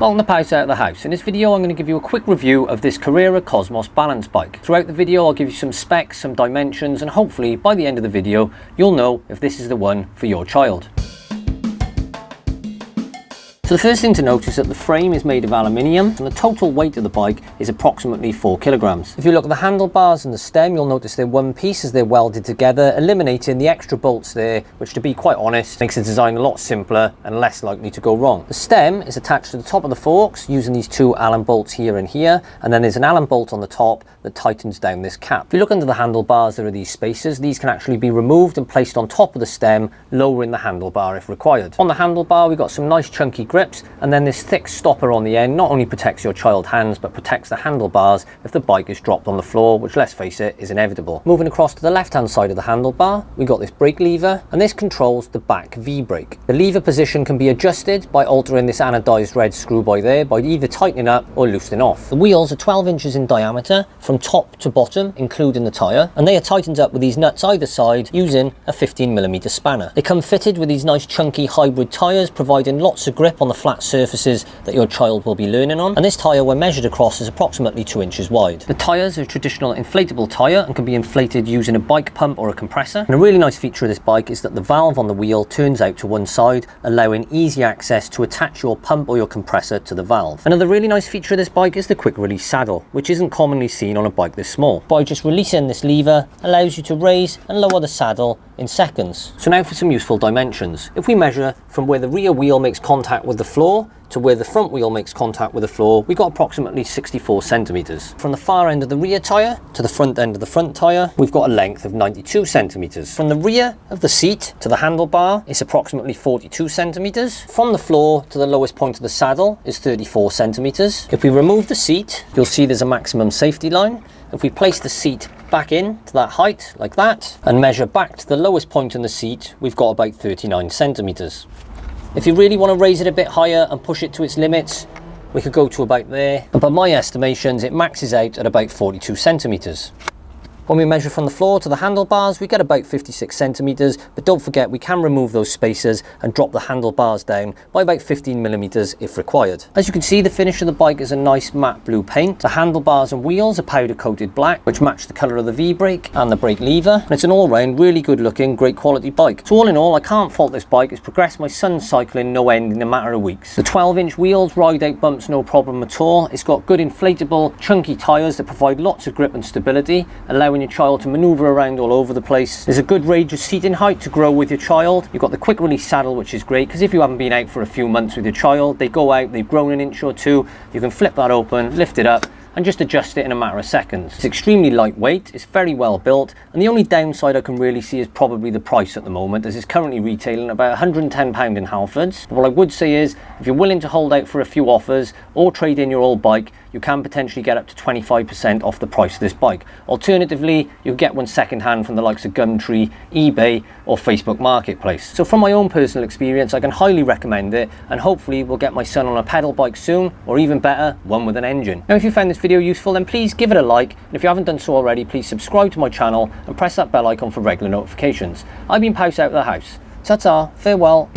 Welcome to Pouse Out of the House. In this video I'm going to give you a quick review of this Carrera Cosmos balance bike. Throughout the video I'll give you some specs, some dimensions, and hopefully by the end of the video you'll know if this is the one for your child. So the first thing to note is that the frame is made of aluminium and the total weight of the bike is approximately 4 kilograms. If you look at the handlebars and the stem, you'll notice they're one piece as they're welded together, eliminating the extra bolts there, which to be quite honest, makes the design a lot simpler and less likely to go wrong. The stem is attached to the top of the forks using these two Allen bolts here and here, and then there's an Allen bolt on the top that tightens down this cap. If you look under the handlebars, there are these spacers. These can actually be removed and placed on top of the stem, lowering the handlebar if required. On the handlebar, we've got some nice chunky grips, and then this thick stopper on the end not only protects your child's hands but protects the handlebars if the bike is dropped on the floor, which, let's face it, is inevitable. Moving across to the left hand side of the handlebar, we got this brake lever, and this controls the back V brake. The lever position can be adjusted by altering this anodized red screw by there by either tightening up or loosening off. The wheels are 12 inches in diameter from top to bottom, including the tyre, and they are tightened up with these nuts either side using a 15mm spanner. They come fitted with these nice chunky hybrid tyres, providing lots of grip on the flat surfaces that your child will be learning on, and this tyre, when measured across, is approximately 2 inches wide. The tyres are a traditional inflatable tyre and can be inflated using a bike pump or a compressor, and a really nice feature of this bike is that the valve on the wheel turns out to one side, allowing easy access to attach your pump or your compressor to the valve. Another really nice feature of this bike is the quick release saddle, which isn't commonly seen on a bike this small. By just releasing this lever allows you to raise and lower the saddle in seconds. So now for some useful dimensions. If we measure from where the rear wheel makes contact with the floor to where the front wheel makes contact with the floor, we got approximately 64 centimeters. From the far end of the rear tire to the front end of the front tire, we've got a length of 92 centimeters. From the rear of the seat to the handlebar, it's approximately 42 centimeters. From the floor to the lowest point of the saddle is 34 centimeters. If we remove the seat, you'll see there's a maximum safety line. If we place the seat back in to that height like that and measure back to the lowest point in the seat, we've got about 39 centimeters. If you really want to raise it a bit higher and push it to its limits, we could go to about there, and by my estimations it maxes out at about 42 centimeters. When we measure from the floor to the handlebars, we get about 56 centimeters, but don't forget we can remove those spacers and drop the handlebars down by about 15mm if required. As you can see, the finish of the bike is a nice matte blue paint. The handlebars and wheels are powder coated black, which match the colour of the V-brake and the brake lever, and it's an all-round really good looking, great quality bike. So all in all, I can't fault this bike. It's progressed my son's cycling no end in a matter of weeks. The 12-inch wheels ride out bumps no problem at all. It's got good inflatable chunky tyres that provide lots of grip and stability, allowing your child to maneuver around all over the place. There's a good range of seating height to grow with your child. You've got the quick release saddle, which is great because if you haven't been out for a few months with your child, they go out, they've grown an inch or two, you can flip that open, lift it up, and just adjust it in a matter of seconds. It's extremely lightweight, it's very well built, and the only downside I can really see is probably the price at the moment, as it's currently retailing about £110 in Halfords. But what I would say is, if you're willing to hold out for a few offers or trade in your old bike, you can potentially get up to 25% off the price of this bike. Alternatively, you'll get one second hand from the likes of Gumtree, eBay, or Facebook Marketplace. So from my own personal experience, I can highly recommend it, and hopefully we'll get my son on a pedal bike soon, or even better, one with an engine. Now if you found this video useful, then please give it a like, and if you haven't done so already, please subscribe to my channel and press that bell icon for regular notifications. I've been Pouse Out of the House. Ta-ta, farewell.